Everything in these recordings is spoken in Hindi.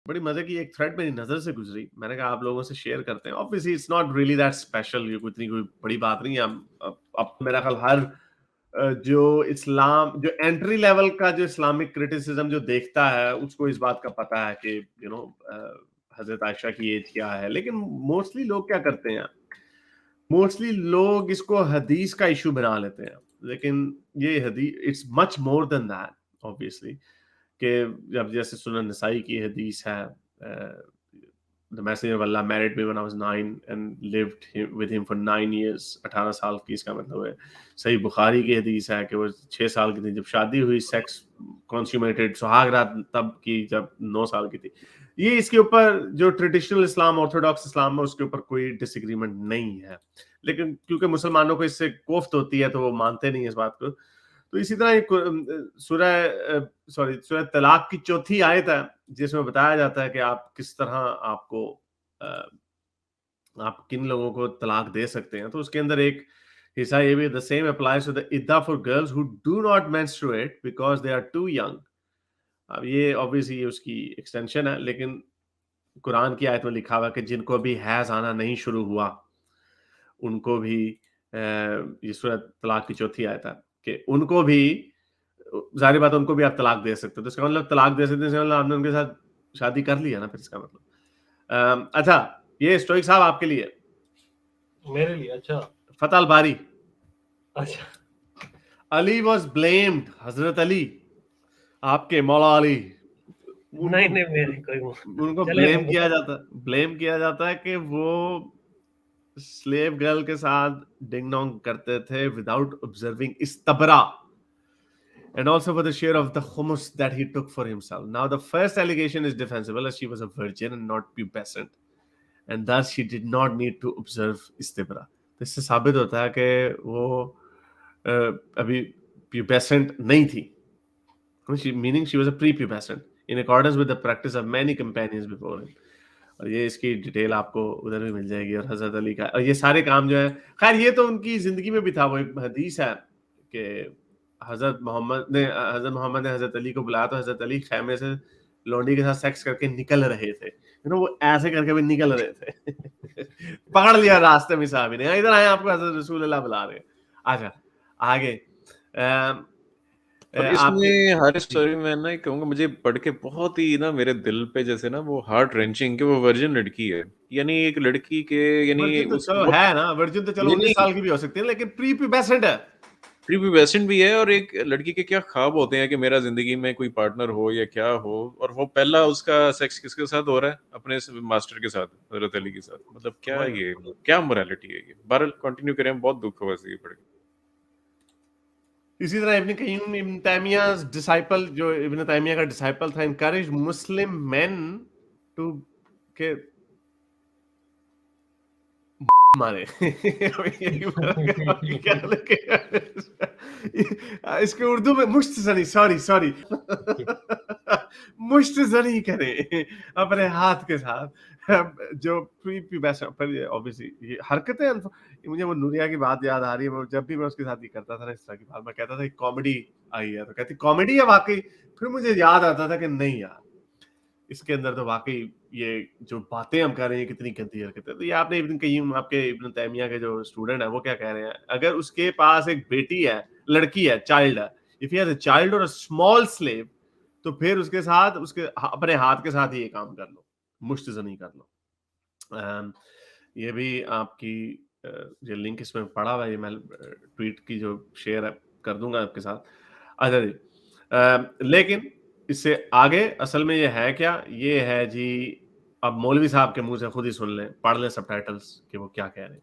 बड़ी मजे की एक थ्रेड मेरी नजर से गुजरी, मैंने कहा आप लोगों से शेयर करते हैं। Obviously it's not really that special, ये इतनी कोई बड़ी बात नहीं है। अब मेरा ख्याल हर जो इस्लाम जो एंट्री लेवल का जो इस्लामिक क्रिटिसिज्म जो देखता है उसको इस बात का पता है कि हजरत आयशा की एज क्या है। लेकिन मोस्टली लोग क्या करते हैं, मोस्टली लोग इसको हदीस का इशू बना लेते हैं। लेकिन ये हदीस it's much more than that obviously. कि जब जैसे सुनन नसाई की हदीस है, the messenger of Allah married me when I was 9 and lived with him for 9 years, 18 साल की, इसका मतलब है। सही बुखारी की हदीस है कि वो 6 साल की थी जब शादी हुई, सेक्स कंज्यूमेटेड, सुहाग रात तब की जब 9 साल की थी। ये इसके ऊपर जो ट्रेडिशनल इस्लाम, ऑर्थोडॉक्स इस्लाम है, उसके ऊपर कोई डिसएग्रीमेंट नहीं है। लेकिन क्योंकि मुसलमानों को इससे कोफ्त होती है तो वो मानते नहीं इस बात को। तो इसी तरह एक सूरह तलाक की चौथी आयत है जिसमें बताया जाता है कि आप किस तरह अ, आप किन लोगों को तलाक दे सकते हैं। तो उसके अंदर एक हिस्सा ये भी, the same applies to the इद्दा for girls who do not menstruate because they are too young. अब ये ऑब्वियसली उसकी एक्सटेंशन है, लेकिन कुरान की आयत में लिखा हुआ है कि जिनको भी हैज आना नहीं शुरू हुआ उनको भी, ये सूरह तलाक की चौथी आयत है कि उनको भी, ज़ाहिर बात है उनको भी आप तलाक दे सकते हो। तो इसका मतलब तलाक दे सकते हैं, इसका मतलब आपने उनके साथ शादी कर ली है ना, फिर इसका मतलब। अच्छा, ये स्टोइक साहब आपके लिए, मेरे लिए? अच्छा फतह अल बारी। अच्छा, अली वाज ब्लेम्ड, हजरत अली, आपके मौला अली, उनको नहीं नहीं मेरी कोई उनको चलेगा वो। ब्लेम किया जाता है कि वो स्लेव गर्ल के साथ डिंग डोंग करते थे विदाउट ऑब्जर्विंग इस्तबरा, and also for the share of the hummus that he took for himself. Now, the first allegation is defensible as she was a virgin and not pubescent, and thus she did not need to observe istibra. तो इससे साबित होता है कि वो अभी pubescent नहीं थी, meaning she was a pre-pubescent in accordance with the practice of many companions before him. और ये इसकी डिटेल आपको उधर भी मिल जाएगी। और हजरत अली का, और ये सारे काम जो है, खैर ये तो उनकी जिंदगी में भी था। वो एक हदीस है कि हजरत मोहम्मद ने हजरत अली को बुलाया तो हजरत अली खैमे से लौंडी के साथ सेक्स करके निकल रहे थे, वो ऐसे करके भी निकल रहे थे। पकड़ लिया रास्ते में साहब ने, इधर आए, आपको हजरत रसूल अल्लाह बुला रहे हैं। अच्छा, आगे और आपके इसमें हर जी, स्टोरी में ना कहूंगा, मुझे पढ़ के बहुत ही ना मेरे दिल पे जैसे ना वो हार्ट रेंचिंग कि वो वर्जिन लड़की है। यानी एक लड़की के, यानी वर्जिन तो उस चलो वो, है ना, वर्जिन तो चलो नहीं 19 नहीं, साल की भी हो सकती है, लेकिन प्री प्यूबेसेंट है। प्रीप्यूबेसेंट भी है। और एक लड़की के क्या ख्वाब होते हैं कि मेरा जिंदगी में कोई पार्टनर हो या क्या हो, और वो पहला उसका सेक्स किसके साथ हो रहा है? अपने मास्टर के साथ, हजरत अली के साथ। मतलब क्या वही ये, क्या मोरालिटी है ये? बहरहाल कंटिन्यू करें, बहुत दुख हुआ वैसे ये पढ़ के। इसी तरह इब्न कय्यूम, इब्न तैमिया डिसाइपल, जो इब्न तैमिया का डिसाइपल था, इनकरेज मुस्लिम मेन टू के मारे। यही बाकी क्या इसके उर्दू में मुश्त जनी, सॉरी सॉरी, मुश्त जनी करें अपने हाथ के साथ। जो प्री प्यूबेसेंट पर, ऑब्वियसली ये हरकतें मुझे वो नूरिया की बात याद आ रही है। जब भी मैं उसके साथ ही करता था ना इस तरह की बात, मैं कहता था कॉमेडी आई है, तो कहती कॉमेडी है वाकई। फिर मुझे याद आता था कि नहीं यार, इसके अंदर तो वाकई ये जो बातें हम कर रहे हैं कितनी गंदी हरकत है। तो ये आपने इब्न कय्यूम, आपके इब्न तैमिया के जो स्टूडेंट है, वो क्या कह रहे हैं, अगर उसके पास एक बेटी है, लड़की है, चाइल्ड है, if he has a child और अ स्मॉल स्लेव, तो फिर उसके साथ उसके अपने हाथ के साथ ही ये काम कर लो, मुश्तजनी कर लो। ये भी आपकी जो लिंक इसमें पड़ा हुआ है, ये मैं ट्वीट की जो शेयर कर दूंगा आपके साथ। अच्छा जी, लेकिन इससे आगे असल में ये है क्या, ये है जी, अब मौलवी साहब के मुंह से खुद ही सुन लें, पढ़ लें सबटाइटल्स कि वो क्या कह रहे हैं।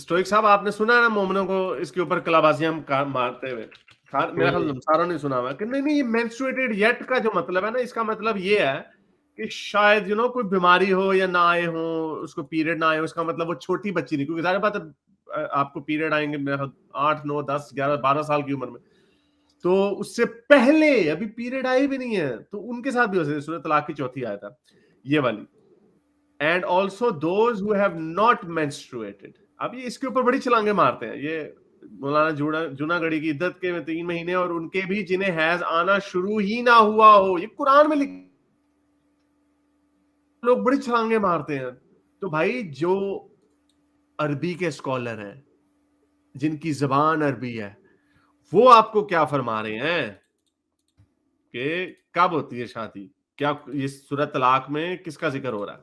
स्टोइक साहब आपने सुना है ना मोमिनों को इसके ऊपर कलाबाजियां मारते हुए, मेरा ख्याल सारों ने सुना हुआ है कि नहीं नहीं, ये मेंस्ट्रुएटेड येट का जो मतलब है ना, इसका मतलब ये है कि शायद कोई बीमारी हो या ना आए हो, उसको पीरियड ना आए, उसका मतलब वो छोटी बच्ची नहीं, क्योंकि जाहिर बात है आपको पीरियड आएंगे मेरा ख्याल 8 9 10 11 12 साल की उम्र में, तो उससे पहले अभी पीरियड आई भी नहीं है, तो उनके साथ भी हो सकती है। सूरह तलाक की चौथी आयत है ये वाली, and also those who have not menstruated. अब ये इसके ऊपर बड़ी छलांगे मारते हैं ये मौलाना जूनागढ़ी की इद्दत के 3 महीने और उनके भी जिन्हें हैज आना शुरू ही ना हुआ हो, ये कुरान में लिख, लोग बड़ी छलांगे मारते हैं। तो भाई जो अरबी के स्कॉलर हैं, जिनकी जबान अरबी है, वो आपको क्या फरमा रहे हैं कि कब होती है शादी, क्या ये सूरह तलाक में किसका जिक्र हो रहा है?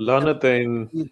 लानत है इन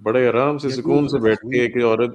बड़े आराम से सुकून से बैठ के एक औरत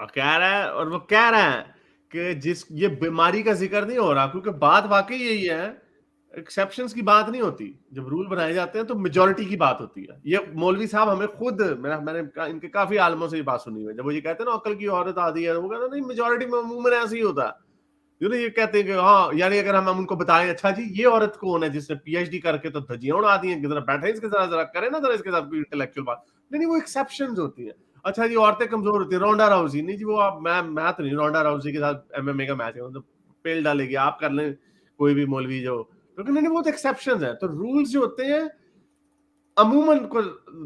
और कह रहा है, और वो कह रहा है कि जिस ये बीमारी का जिक्र नहीं हो रहा, क्योंकि बात वाकई यही है, एक्सेप्शंस की बात नहीं होती। जब रूल बनाए जाते हैं तो मेजॉरिटी की बात होती है। ये मौलवी साहब हमें खुद, मैंने इनके काफी आलमों से ये बात सुनी हुई है, जब वो ये कहते हैं ना अकल की औरत आदि है, वो कहते हैं नहीं मेजॉरिटी में अमूमन ऐसे ही होता है। ये कहते हैं कि हाँ, यानी अगर हम उनको बताएं अच्छा जी ये औरत कौन है जिसने पीएचडी करके तो धजियां उड़ा दी हैं, जरा बैठे इसके साथ, जरा करें ना जरा इसके साथ कोई इंटेलेक्चुअल बात। नहीं वो एक्सेप्शंस होती है। अच्छा जी औरतें कमजोर होती है, रोंडा राउजी, नहीं जी वो आप मैं तो नहीं रोंडा राउजी के साथ एमएमए का मैच है, मतलब पेल डालेगी, आप कर लें कोई भी मौलवी जो, क्योंकि नहीं वो तो एक्सेप्शंस है। तो रूल्स जो होते हैं अमूमन को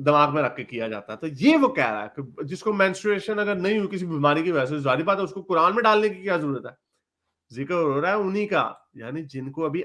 दिमाग में रख के किया जाता है। तो ये वो कह रहा है कि जिसको मेंस्ट्रुएशन अगर नहीं हुई किसी बीमारी की वजह से, जारी बात है उसको कुरान में डालने की क्या जरूरत है। जिक्र हो रहा है उन्हीं का, यानी जिनको अभी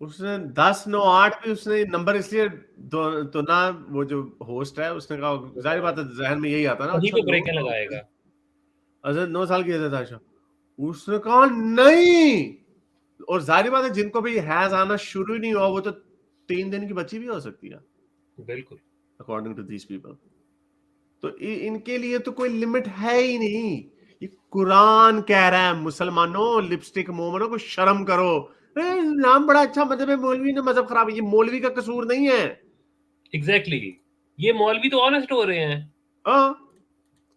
उसने 10 9 8 भी उसने नंबर इसलिए तो ना, वो जो होस्ट है उसने कहा, जाहिर बात है जहन में यही आता है ना, उन्हीं को ब्रेक लगाएगा। अच्छा 9 साल की है आशा, उसने कहा नहीं, और जाहिर बात है जिनको भी हैज आना शुरू ही नहीं हुआ वो तो 3 दिन की बच्ची भी हो सकती है बिल्कुल, अकॉर्डिंग टू दीस पीपल। तो इनके लिए तो कोई लिमिट है ही नहीं। ये कुरान कह रहा है मुसलमानों, लिपस्टिक मोमनों को शर्म करो, नाम बड़ा अच्छा मजहब है, मौलवी ने मजहब खराब है। ये मौलवी का कसूर नहीं है। एग्जैक्टली ये मौलवी तो ऑनेस्ट हो रहे हैं।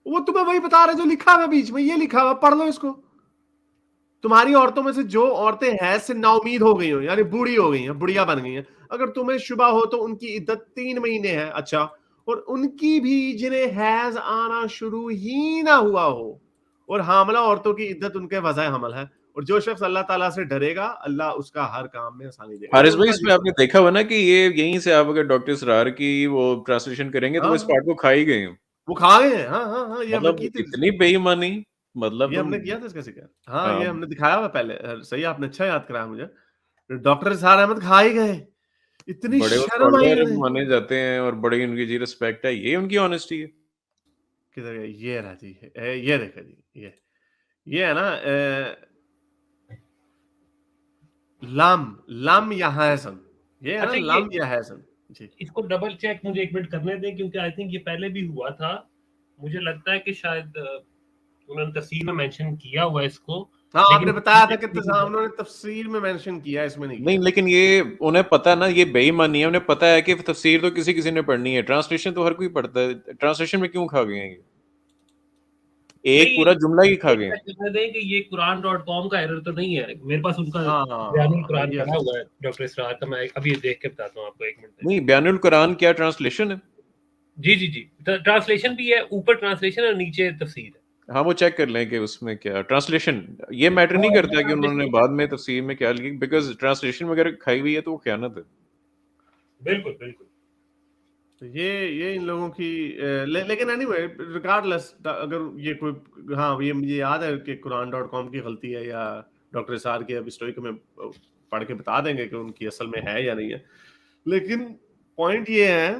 वो तुम्हें वही बता रहे जो लिखा हुआ बीच में, ये लिखा हुआ पढ़ लो इसको। तुम्हारी औरतों में से जो औरतें हैज से नाउमीद हो गई हो, यानी बूढ़ी हो गई हैं, बुढ़िया बन गई हैं, अगर तुम्हें शुबा हो तो उनकी इद्दत 3 महीने है। अच्छा, और उनकी भी जिन्हें हैज आना शुरू ही ना हुआ हो, और हामला औरतों की इद्दत उनके वज़ह हमल है। और जो शख्स अल्लाह ताला से डरेगा, अल्लाह उसका हर काम में आसानी देगा। हारिस भाई इसमें आपने देखा हुआ ना कि ये यहीं से आप अगर डॉक्टर सरार की वो ट्रांसलेशन करेंगे तो वो इस पार्ट को खा ही गए हैं। वो खा गए हैं। हाँ ये हमने मतलब की थी, इतनी बेईमानी, मतलब ये हमने किया था इसका जिक्र। हाँ हाँ। ये हमने दिखाया हुआ पहले। सही, आपने अच्छा याद कराया मुझे। डॉक्टर सार अहमद खा ही गए, इतनी बड़े शर्म आई स्कॉलर उन्हें। माने जाते हैं और बड़ी उनकी जी रिस्पेक्ट है, ये उनकी ऑनेस्टी है। किधर गए? ये रहा जी, ये देखा जी, ये है ना लम या हैसन, ये है ना अच्छा, लम या हैसन जी। इसको डबल चेक मुझे 1 मिनट करने दें, क्योंकि आई थिंक ये पहले भी हुआ था। मुझे लगता है कि शायद उन्होंने तफसीर में मेंशन किया हुआ है इसको। हाँ लेकिन आपने बताया था कि उन्होंने तफसीर में मेंशन किया, इसमें नहीं लेकिन ये उन्हें पता है ना, ये बेईमानी है। उन्हें पता है कि तफसीर तो किसी ने पढ़नी है, ट्रांसलेशन तो हर कोई पढ़ता है। ट्रांसलेशन में क्यों खा गए हैं ये? एक नहीं, पूरा जुमला ही खा गए। कहते दें कि ये कुरान.com का एरर तो नहीं है, मेरे पास उनका हाँ, बयानुल कुरान yes. पढ़ा हुआ है डॉक्टर इसरार का, मैं अभी देख के बताता हूँ आपको, 1 मिनट दें। नहीं, बयानुल कुरान क्या ट्रांसलेशन है? जी जी जी, ट्रांसलेशन भी है, ऊपर ट्रांसलेशन और नीचे तफसीर है। हाँ, वो चेक कर लें कि उसमें क्या ट्रांसलेशन, ये मैटर नहीं हाँ, करता कि उन्होंने बाद में तफसीर में क्या लिखी, बिकॉज ट्रांसलेशन वगैरह खाई हुई है तो वो खयानत है। बिल्कुल बिल्कुल। तो ये इन लोगों की लेकिन एनीवे रिगार्डलेस अगर ये कोई, हाँ ये मुझे याद है कि कुरान.com की गलती है या डॉक्टर इसार की, अब स्टोरी को मैं पढ़ के बता देंगे कि उनकी असल में है या नहीं है, लेकिन पॉइंट ये है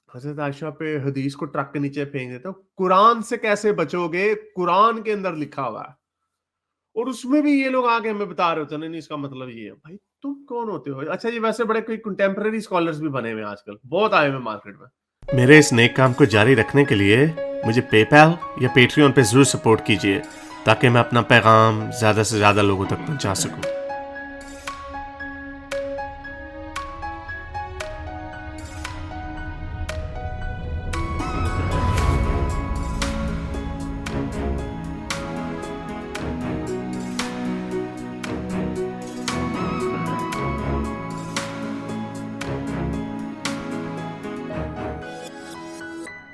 हजरत आयशा पे हदीस को ट्रक के नीचे फेंक देते हो, कुरान से कैसे बचोगे, कुरान के अंदर लिखा हुआ है और उसमें भी ये लोग आके हमें बता रहे होते हैं नहीं इसका मतलब ये है। भाई तुम कौन होते हो? अच्छा ये वैसे बड़े कोई कंटेम्पररी स्कॉलर्स भी बने हुए हैं आजकल, बहुत आए हुए मार्केट में। मेरे इस नेक काम को जारी रखने के लिए मुझे पेपैल या पेट्रियन पे जरूर सपोर्ट कीजिए ताकि मैं अपना पैगाम ज्यादा से ज्यादा लोगों तक पहुंचा सकूं।